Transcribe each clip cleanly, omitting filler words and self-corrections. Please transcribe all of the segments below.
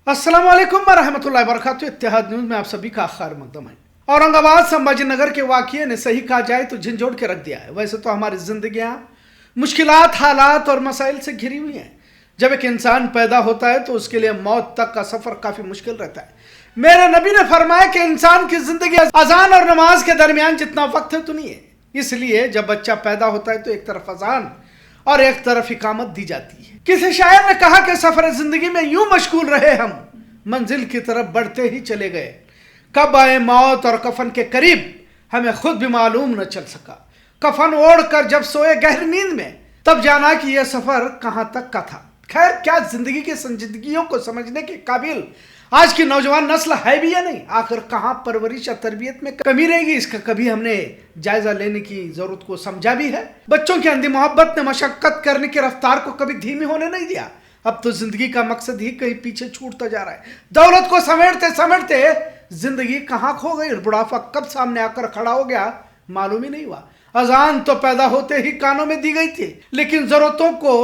अस्सलाम वालेकुम वरहमतुल्लाहि वबरकातुहू। इत्तेहाद न्यूज़ में आप सभी का खैर मकदम है। औरंगाबाद संभाजी नगर के वाक़ये ने सही कहा जाए तो झंझोड़ के रख दिया है। वैसे तो हमारी जिंदगियां मुश्किलात, हालात और मसाइल से घिरी हुई हैं। जब एक इंसान पैदा होता है तो उसके लिए मौत तक का सफ़र काफ़ी मुश्किल रहता है। मेरे नबी ने फरमाया कि इंसान की जिंदगी अजान और नमाज के दरमियान जितना वक्त है तो नहीं है। इसलिए जब बच्चा पैदा होता है तो एक तरफ अजान और एक तरफ इकामत दी जाती है। किसी शायर ने कहा कि सफर जिंदगी में यूं मशगूल रहे हम, मंजिल की तरफ बढ़ते ही चले गए। कब आए मौत और कफन के करीब हमें खुद भी मालूम न चल सका। कफन ओढ़ कर जब सोए गहरी नींद में, तब जाना कि यह सफर कहां तक का था। खैर, क्या जिंदगी की संजीदगियों को समझने के काबिल आज की नौजवान नस्ल है भी या नहीं? आखिर कहां परवरिश या तरबियत में कमी रहेगी, इसका कभी हमने जायजा लेने की जरूरत को समझा भी है? बच्चों की अंधी मोहब्बत ने मशक्कत करने की रफ्तार को कभी धीमी होने नहीं दिया। अब तो जिंदगी का मकसद ही कहीं पीछे छूटता जा रहा है। दौलत को समेटते समेटते जिंदगी कहां खो गई, बुढ़ापा कब सामने आकर खड़ा हो गया मालूम ही नहीं हुआ। अजान तो पैदा होते ही कानों में दी गई थी, लेकिन जरूरतों को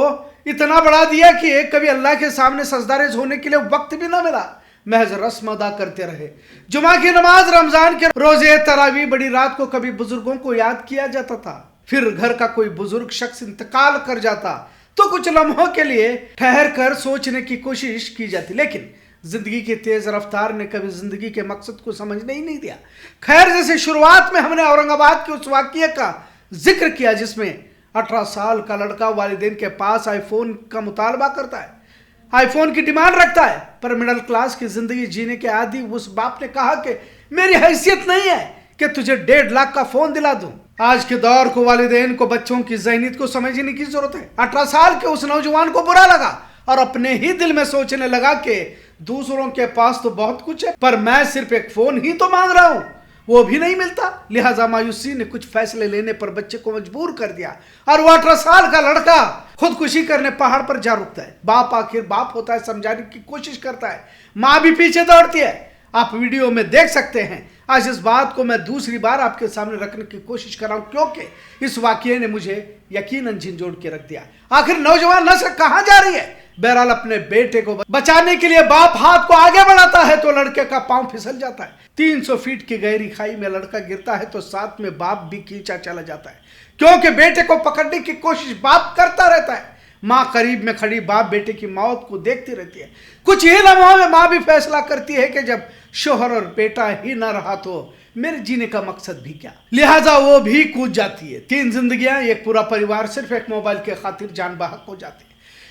इतना बढ़ा दिया कि कभी अल्लाह के सामने सजदारेज होने के लिए वक्त भी ना मिला। महज रस्म अदा करते रहे। जुमा की नमाज, रमजान के रोजे, तरावी, बड़ी रात को कभी बुजुर्गों को याद किया जाता था। फिर घर का कोई बुजुर्ग शख्स इंतकाल कर जाता तो कुछ लम्हों के लिए ठहर कर सोचने की कोशिश की जाती, लेकिन जिंदगी की तेज रफ्तार ने कभी जिंदगी के मकसद को समझने ही नहीं दिया। खैर, जैसे शुरुआत में हमने औरंगाबाद के उस वाकये का जिक्र किया जिसमें 18 साल का लड़का वालिदैन के पास आईफोन का मुतालबा करता है, आईफोन की डिमांड रखता है, पर मिडिल क्लास की जिंदगी जीने के आदि उस बाप ने कहा कि मेरी हैसियत नहीं है कि तुझे 1.5 लाख का फोन दिला दूं। आज के दौर को वालिदैन को बच्चों की ज़हनियत को समझने की जरूरत है। 18 साल के उस नौजवान को बुरा लगा और अपने ही दिल में सोचने लगा कि दूसरों के पास तो बहुत कुछ है, पर मैं सिर्फ एक फोन ही तो मांग रहा हूं, वो भी नहीं मिलता। लिहाजा मायूसी ने कुछ फैसले लेने पर बच्चे को मजबूर कर दिया और वो 18 साल का लड़का खुदकुशी करने पहाड़ पर जा रुकता है। बाप आखिर बाप होता है, समझाने की कोशिश करता है, माँ भी पीछे दौड़ती है। आप वीडियो में देख सकते हैं। आज इस बात को मैं दूसरी बार आपके सामने रखने की कोशिश कर रहा हूं क्योंकि इस वाकये ने मुझे यकीनन झंझोड़ के रख दिया। आखिर नौजवान नस्ल कहां जा रही है? बहरहाल, अपने बेटे को बचाने के लिए बाप हाथ को आगे बढ़ाता है तो लड़के का पांव फिसल जाता है। 300 फीट की गहरी खाई में लड़का गिरता है तो साथ में बाप भी खींचा चला जाता है, क्योंकि बेटे को पकड़ने की कोशिश बाप करता रहता है। माँ करीब में खड़ी बाप बेटे की मौत को देखती रहती है। कुछ ही लम्हों में माँ भी फैसला करती है कि जब शोहर और बेटा ही न रहा तो मेरे जीने का मकसद भी क्या। लिहाजा वो भी कूद जाती है। 3 जिंदगियां, एक पूरा परिवार सिर्फ एक मोबाइल के खातिर जान बहक हो जाती है।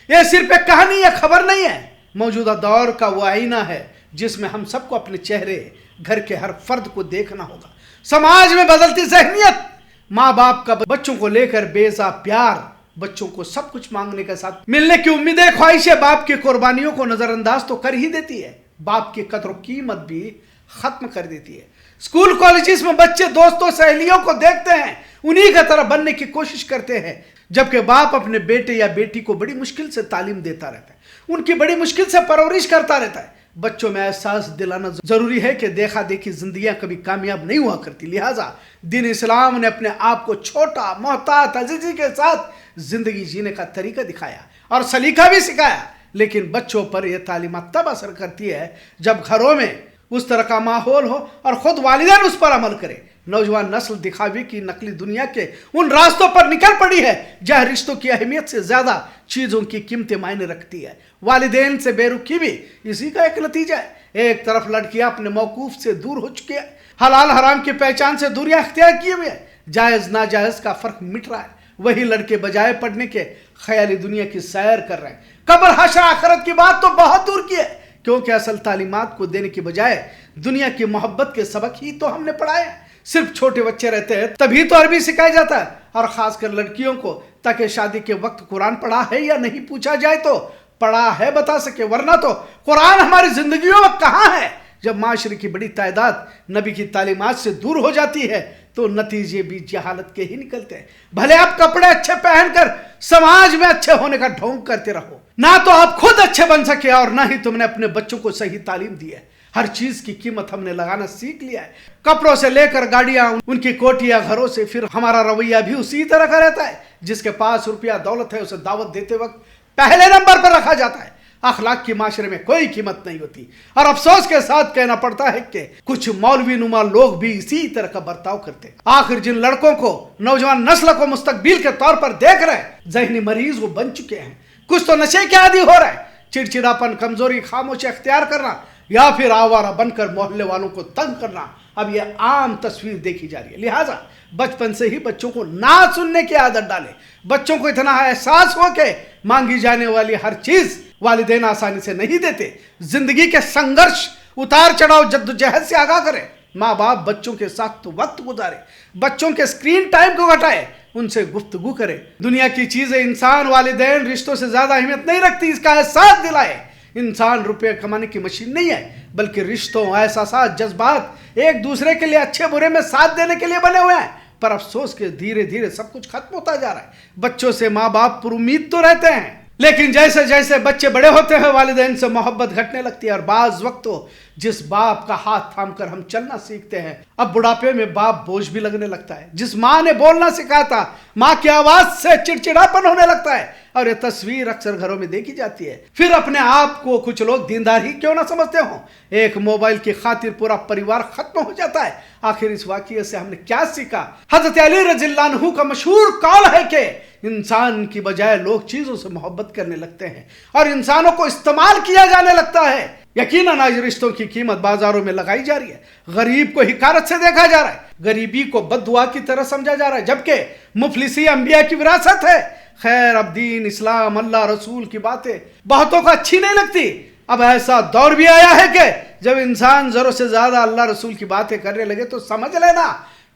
यह सिर्फ एक कहानी या खबर नहीं है, मौजूदा दौर का वो आईना है जिसमें हम सबको अपने चेहरे, घर के हर फर्द को देखना होगा। समाज में बदलती ज़हनियत, माँ बाप का बच्चों को लेकर बेजा प्यार, बच्चों को सब कुछ मांगने के साथ मिलने की उम्मीदें, ख्वाहिशें बाप की कुर्बानियों को नजरअंदाज तो कर ही देती है, बाप की कदर कीमत भी खत्म कर देती है। स्कूल कॉलेजेस में बच्चे दोस्तों सहेलियों को देखते हैं, उन्हीं की तरह बनने की कोशिश करते हैं, जबकि बाप अपने बेटे या बेटी को बड़ी मुश्किल से तालीम देता रहता है, उनकी बड़ी मुश्किल से परवरिश करता रहता है। बच्चों में एहसास दिलाना जरूरी है कि देखा देखी जिंदगियां कभी कामयाब नहीं हुआ करती। लिहाजा दीन इस्लाम ने अपने आप को छोटा, मोहतात, अजीजी के साथ जिंदगी जीने का तरीका दिखाया और सलीका भी सिखाया। लेकिन बच्चों पर यह तालीमात तब असर करती है जब घरों में उस तरह का माहौल हो और खुद वालिदैन उस पर अमल करे। नौजवान नस्ल दिखावे की नकली दुनिया के उन रास्तों पर निकल पड़ी है जहां रिश्तों की अहमियत से ज्यादा चीजों की कीमतें मायने रखती है। वालिदैन से बेरुखी भी इसी का एक नतीजा है। एक तरफ लड़कियां अपने मौकूफ से दूर हो चुकी है, हलाल हराम की पहचान से दूरियां अख्तियार किए हुए है, जायज नाजायज का फर्क मिट रहा है। वही लड़के बजाय पढ़ने के ख्याली दुनिया की सैर कर रहे हैं। कब्र, हश्र, आखिरत की बात तो बहुत दूर की है, क्योंकि असल तालीमात को देने की बजाय दुनिया की मोहब्बत के सबक ही तो हमने पढ़ाए हैं। सिर्फ छोटे बच्चे रहते हैं तभी तो अरबी सिखाया जाता है, और खासकर लड़कियों को, ताकि शादी के वक्त कुरान पढ़ा है या नहीं पूछा जाए तो पढ़ा है बता सके, वरना तो कुरान हमारी जिंदगियों में कहाँ है। जब माशरे की बड़ी तादाद नबी की तालीमात से दूर हो जाती है तो नतीजे भी जहालत के ही निकलते हैं। भले आप कपड़े अच्छे पहनकर समाज में अच्छे होने का ढोंग करते रहो, ना तो आप खुद अच्छे बन सके और ना ही तुमने अपने बच्चों को सही तालीम दी है। हर चीज की कीमत हमने लगाना सीख लिया है, कपड़ों से लेकर गाड़ियां, उनकी कोठियां, घरों से। फिर हमारा रवैया भी उसी तरह का रहता है। जिसके पास रुपया दौलत है उसे दावत देते वक्त पहले नंबर पर रखा जाता है। अखलाक की माशरे में कोई कीमत नहीं होती। और अफसोस के साथ कहना पड़ता है कि कुछ मौलवी नुमा लोग भी इसी तरह का बर्ताव करते। आखिर जिन लड़कों को नौजवान नस्ल को मुस्तकबिल के तौर पर देख रहे जहनी मरीज वो बन चुके हैं। कुछ तो नशे के आदी हो रहे, चिड़चिड़ापन, कमजोरी, खामोशी अख्तियार करना या फिर आवारा बनकर मोहल्ले वालों को तंग करना अब यह आम तस्वीर देखी जा रही है। लिहाजा बचपन से ही बच्चों को ना सुनने की आदत डालें। बच्चों को इतना एहसास हो के मांगी जाने वाली हर चीज वालिदैन आसानी से नहीं देते। जिंदगी के संघर्ष, उतार चढ़ाव, जद्दोजहद से आगाह करें। माँ बाप बच्चों के साथ तो वक्त गुजारे, बच्चों के स्क्रीन टाइम को घटाए, उनसे गुफ्तगू करें। दुनिया की चीजें, इंसान, वालिदैन रिश्तों से ज्यादा अहमियत नहीं रखती, इसका एहसास दिलाए। इंसान रुपये कमाने की मशीन नहीं है, बल्कि रिश्तों, एहसास, जज्बात एक दूसरे के लिए अच्छे बुरे में साथ देने के लिए बने हुए हैं। पर अफसोस के धीरे धीरे सब कुछ खत्म होता जा रहा है। बच्चों से माँ बाप पुरुमीद तो रहते हैं, लेकिन जैसे जैसे बच्चे बड़े होते हैं वालिदैन से मोहब्बत घटने लगती है। और बाज वक्त तो जिस बाप का हाथ थाम कर हम चलना सीखते हैं, अब बुढ़ापे में बाप बोझ भी लगने लगता है। जिस माँ ने बोलना सिखाया था, माँ की आवाज से चिड़चिड़ापन होने लगता है। और ये तस्वीर अक्सर घरों में देखी जाती है। फिर अपने आप को कुछ लोग दीनदार ही क्यों ना समझते हो, एक मोबाइल की खातिर पूरा परिवार खत्म हो जाता है। आखिर इस वाकये से हमने क्या सीखा? हजरत अली रज़ियल्लाहु अन्हु का मशहूर कौल है कि इंसान की बजाय लोग चीजों से मोहब्बत करने लगते हैं और इंसानों को इस्तेमाल किया जाने लगता है। यकीनन आज रिश्तों की कीमत बाजारों में लगाई जा रही है। गरीब को हिकारत से देखा जा रहा है, गरीबी को बद्दुआ की तरह समझा जा रहा है, जबकि मुफलिसी अंबिया की विरासत है। खैर, अब दीन, इस्लाम, अल्लाह, रसूल की बातें बहुतों को अच्छी नहीं लगती। अब ऐसा दौर भी आया है कि जब इंसान जरूरत से ज्यादा अल्लाह रसूल की बातें करने लगे तो समझ लेना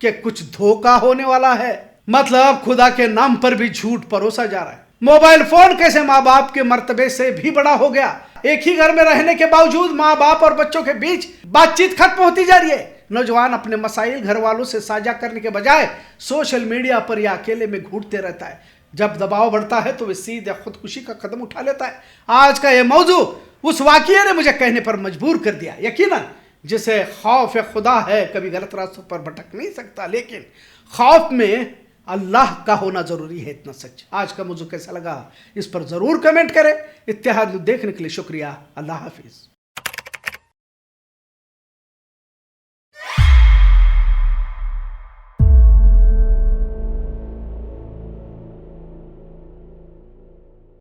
कि कुछ धोखा होने वाला है। मतलब खुदा के नाम पर भी झूठ परोसा जा रहा है। मोबाइल फोन कैसे माँ बाप के मर्तबे से भी बड़ा हो गया। एक ही घर में रहने के बावजूद माँ बाप और बच्चों के बीच बातचीत खत्म होती जा रही है। नौजवान अपने मसाइल घर वालों से साझा करने के बजाय सोशल मीडिया पर या अकेले में घूरते रहता है। जब दबाव बढ़ता है तो वे सीधे खुदकुशी का कदम उठा लेता है। आज का यह मौजू उस वाकये ने मुझे कहने पर मजबूर कर दिया। यकीनन जिसे खौफ खुदा है कभी गलत रास्तों पर भटक नहीं सकता, लेकिन खौफ में अल्लाह का होना जरूरी है, इतना सच। आज का मौजू कैसा लगा इस पर जरूर कमेंट करें। इत्तेहाद देखने के लिए शुक्रिया। अल्लाह हाफिज।